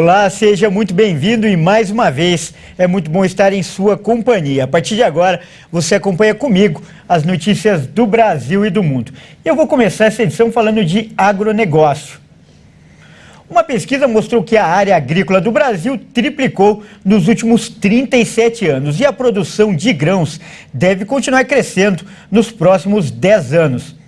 Olá, seja muito bem-vindo e mais uma vez é muito bom estar em sua companhia. A partir de agora, você acompanha comigo as notícias do Brasil e do mundo. E eu vou começar essa edição falando de agronegócio. Uma pesquisa mostrou que a área agrícola do Brasil triplicou nos últimos 37 anos e a produção de grãos deve continuar crescendo nos próximos 10 anos.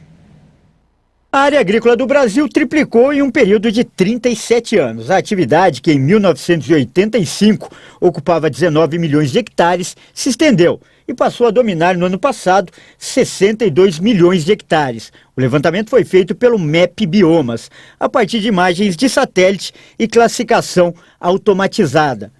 A área agrícola do Brasil triplicou em um período de 37 anos. A atividade, que em 1985 ocupava 19 milhões de hectares, se estendeu e passou a dominar no ano passado 62 milhões de hectares. O levantamento foi feito pelo MEP Biomas, a partir de imagens de satélite e classificação automatizada.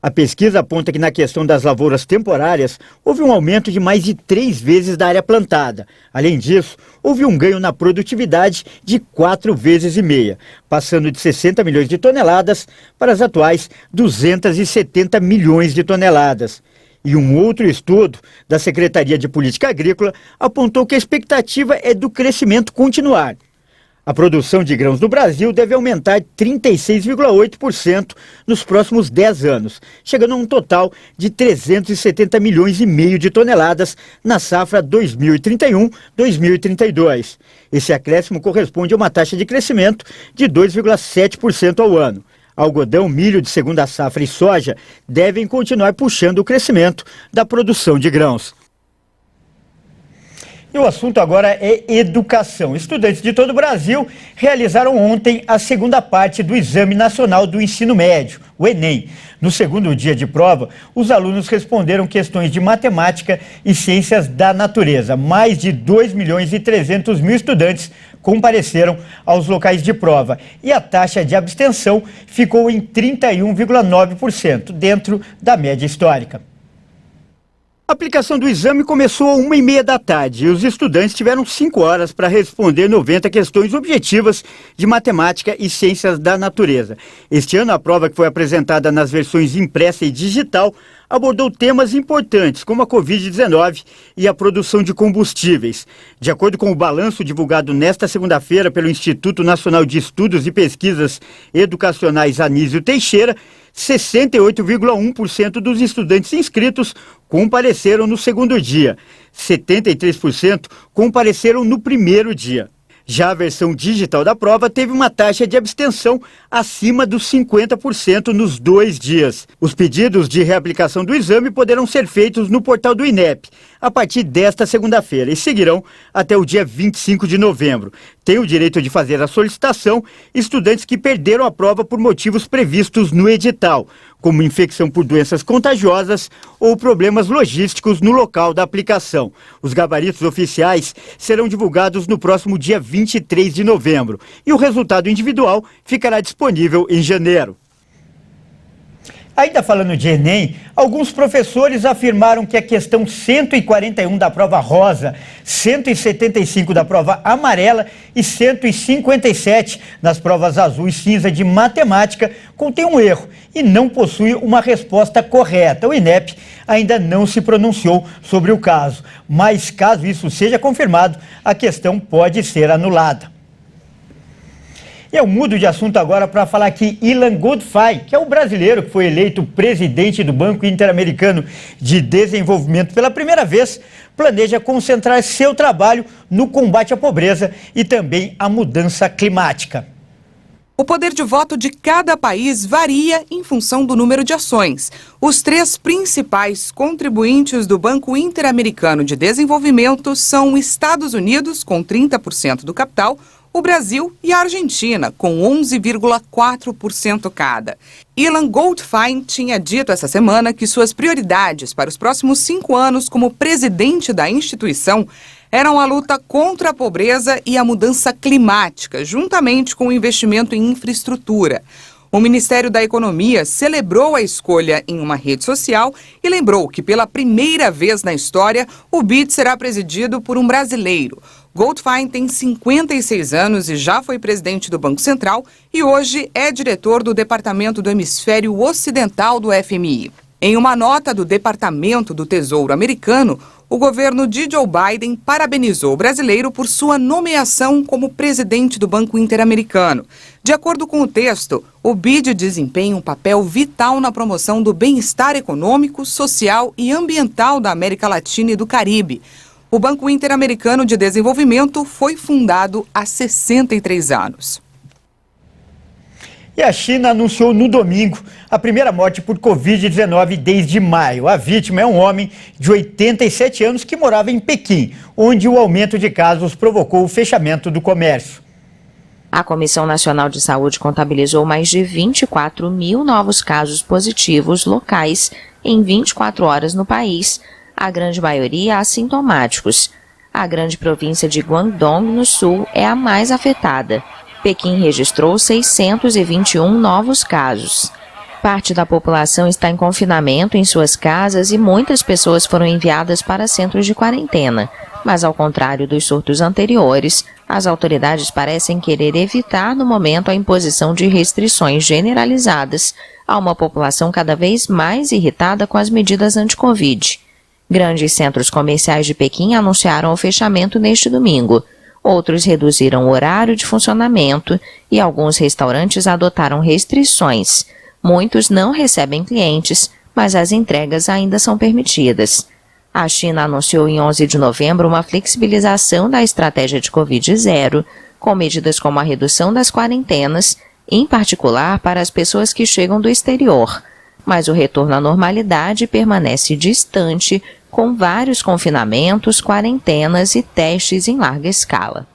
A pesquisa aponta que na questão das lavouras temporárias, houve um aumento de mais de 3 vezes da área plantada. Além disso, houve um ganho na produtividade de 4,5 vezes, passando de 60 milhões de toneladas para as atuais 270 milhões de toneladas. E um outro estudo da Secretaria de Política Agrícola apontou que a expectativa é do crescimento continuar. A produção de grãos no Brasil deve aumentar 36,8% nos próximos 10 anos, chegando a um total de 370 milhões e meio de toneladas na safra 2031-2032. Esse acréscimo corresponde a uma taxa de crescimento de 2,7% ao ano. Algodão, milho de segunda safra e soja devem continuar puxando o crescimento da produção de grãos. E o assunto agora é educação. Estudantes de todo o Brasil realizaram ontem a segunda parte do Exame Nacional do Ensino Médio, o Enem. No segundo dia de prova, os alunos responderam questões de matemática e ciências da natureza. Mais de 2.300.000 estudantes compareceram aos locais de prova e a taxa de abstenção ficou em 31,9%, dentro da média histórica. A aplicação do exame começou às 1h30 da tarde e os estudantes tiveram 5 horas para responder 90 questões objetivas de matemática e ciências da natureza. Este ano, a prova, que foi apresentada nas versões impressa e digital, abordou temas importantes como a Covid-19 e a produção de combustíveis. De acordo com o balanço divulgado nesta segunda-feira pelo Instituto Nacional de Estudos e Pesquisas Educacionais Anísio Teixeira, 68,1% dos estudantes inscritos compareceram no segundo dia. 73% compareceram no primeiro dia. Já a versão digital da prova teve uma taxa de abstenção acima dos 50% nos 2 dias. Os pedidos de reaplicação do exame poderão ser feitos no portal do INEP a partir desta segunda-feira e seguirão até o dia 25 de novembro. Tem o direito de fazer a solicitação estudantes que perderam a prova por motivos previstos no edital, como infecção por doenças contagiosas ou problemas logísticos no local da aplicação. Os gabaritos oficiais serão divulgados no próximo dia 23 de novembro e o resultado individual ficará disponível em janeiro. Ainda falando de Enem, alguns professores afirmaram que a questão 141 da prova rosa, 175 da prova amarela e 157 nas provas azul e cinza de matemática contém um erro e não possui uma resposta correta. O INEP ainda não se pronunciou sobre o caso, mas caso isso seja confirmado, a questão pode ser anulada. E eu mudo de assunto agora para falar que Ilan Goldfein, que é o brasileiro que foi eleito presidente do Banco Interamericano de Desenvolvimento pela primeira vez, planeja concentrar seu trabalho no combate à pobreza e também à mudança climática. O poder de voto de cada país varia em função do número de ações. Os 3 principais contribuintes do Banco Interamericano de Desenvolvimento são Estados Unidos, com 30% do capital, o Brasil e a Argentina, com 11,4% cada. Ilan Goldfein tinha dito essa semana que suas prioridades para os próximos 5 anos como presidente da instituição eram a luta contra a pobreza e a mudança climática, juntamente com o investimento em infraestrutura. O Ministério da Economia celebrou a escolha em uma rede social e lembrou que, pela primeira vez na história, o BID será presidido por um brasileiro. Goldfein tem 56 anos e já foi presidente do Banco Central e hoje é diretor do Departamento do Hemisfério Ocidental do FMI. Em uma nota do Departamento do Tesouro americano, o governo de Joe Biden parabenizou o brasileiro por sua nomeação como presidente do Banco Interamericano. De acordo com o texto, o BID desempenha um papel vital na promoção do bem-estar econômico, social e ambiental da América Latina e do Caribe. O Banco Interamericano de Desenvolvimento foi fundado há 63 anos. E a China anunciou no domingo a primeira morte por Covid-19 desde maio. A vítima é um homem de 87 anos que morava em Pequim, onde o aumento de casos provocou o fechamento do comércio. A Comissão Nacional de Saúde contabilizou mais de 24 mil novos casos positivos locais em 24 horas no país, a grande maioria assintomáticos. A grande província de Guangdong, no sul, é a mais afetada. Pequim registrou 621 novos casos. Parte da população está em confinamento em suas casas e muitas pessoas foram enviadas para centros de quarentena. Mas, ao contrário dos surtos anteriores, as autoridades parecem querer evitar no momento a imposição de restrições generalizadas a uma população cada vez mais irritada com as medidas anti-Covid. Grandes centros comerciais de Pequim anunciaram o fechamento neste domingo. Outros reduziram o horário de funcionamento e alguns restaurantes adotaram restrições. Muitos não recebem clientes, mas as entregas ainda são permitidas. A China anunciou em 11 de novembro uma flexibilização da estratégia de Covid-0, com medidas como a redução das quarentenas, em particular para as pessoas que chegam do exterior. Mas o retorno à normalidade permanece distante, com vários confinamentos, quarentenas e testes em larga escala.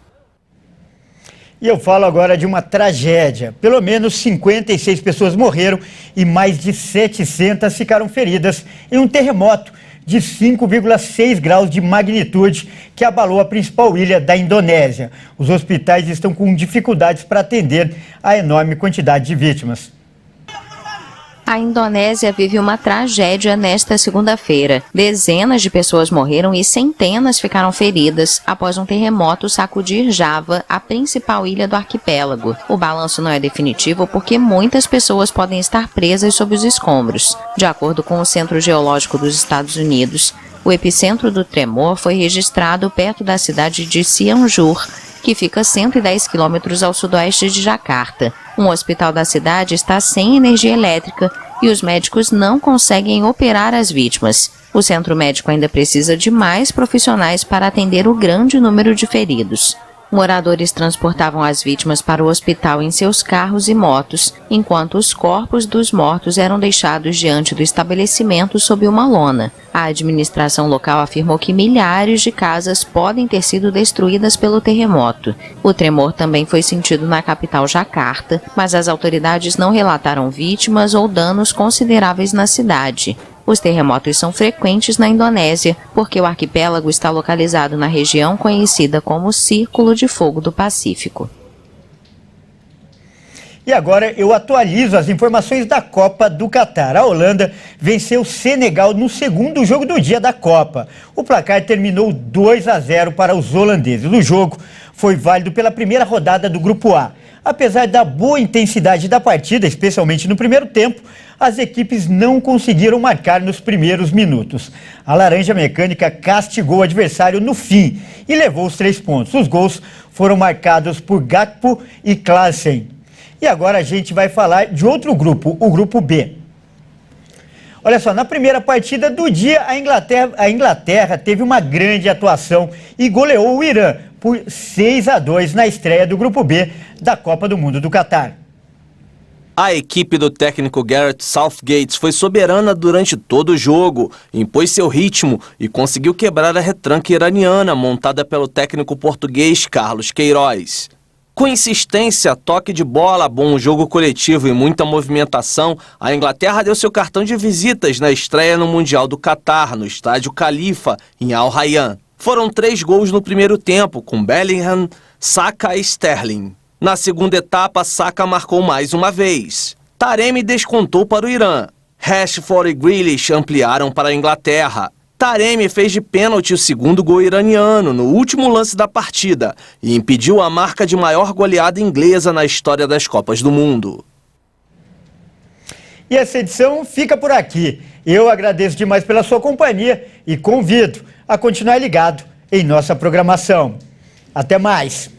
E eu falo agora de uma tragédia. Pelo menos 56 pessoas morreram e mais de 700 ficaram feridas em um terremoto de 5,6 graus de magnitude que abalou a principal ilha da Indonésia. Os hospitais estão com dificuldades para atender a enorme quantidade de vítimas. A Indonésia vive uma tragédia nesta segunda-feira. Dezenas de pessoas morreram e centenas ficaram feridas após um terremoto sacudir Java, a principal ilha do arquipélago. O balanço não é definitivo porque muitas pessoas podem estar presas sob os escombros. De acordo com o Centro Geológico dos Estados Unidos, o epicentro do tremor foi registrado perto da cidade de Cianjur, que fica 110 quilômetros ao sudoeste de Jacarta. Um hospital da cidade está sem energia elétrica e os médicos não conseguem operar as vítimas. O centro médico ainda precisa de mais profissionais para atender o grande número de feridos. Moradores transportavam as vítimas para o hospital em seus carros e motos, enquanto os corpos dos mortos eram deixados diante do estabelecimento sob uma lona. A administração local afirmou que milhares de casas podem ter sido destruídas pelo terremoto. O tremor também foi sentido na capital Jacarta, mas as autoridades não relataram vítimas ou danos consideráveis na cidade. Os terremotos são frequentes na Indonésia, porque o arquipélago está localizado na região conhecida como Círculo de Fogo do Pacífico. E agora eu atualizo as informações da Copa do Catar. A Holanda venceu o Senegal no segundo jogo do dia da Copa. O placar terminou 2-0 para os holandeses. O jogo foi válido pela primeira rodada do Grupo A. Apesar da boa intensidade da partida, especialmente no primeiro tempo, as equipes não conseguiram marcar nos primeiros minutos. A Laranja Mecânica castigou o adversário no fim e levou os 3 pontos. Os gols foram marcados por Gakpo e Klaassen. E agora a gente vai falar de outro grupo, o Grupo B. Olha só, na primeira partida do dia, a Inglaterra teve uma grande atuação e goleou o Irã por 6-2 na estreia do Grupo B da Copa do Mundo do Catar. A equipe do técnico Gareth Southgate foi soberana durante todo o jogo, impôs seu ritmo e conseguiu quebrar a retranca iraniana montada pelo técnico português Carlos Queiroz. Com insistência, toque de bola, bom jogo coletivo e muita movimentação, a Inglaterra deu seu cartão de visitas na estreia no Mundial do Catar, no estádio Khalifa, em Al Rayyan. Foram 3 gols no primeiro tempo, com Bellingham, Saka e Sterling. Na segunda etapa, Saka marcou mais uma vez. Taremi descontou para o Irã. Rashford e Grealish ampliaram para a Inglaterra. Taremi fez de pênalti o segundo gol iraniano no último lance da partida e impediu a marca de maior goleada inglesa na história das Copas do Mundo. E essa edição fica por aqui. Eu agradeço demais pela sua companhia e convido a continuar ligado em nossa programação. Até mais!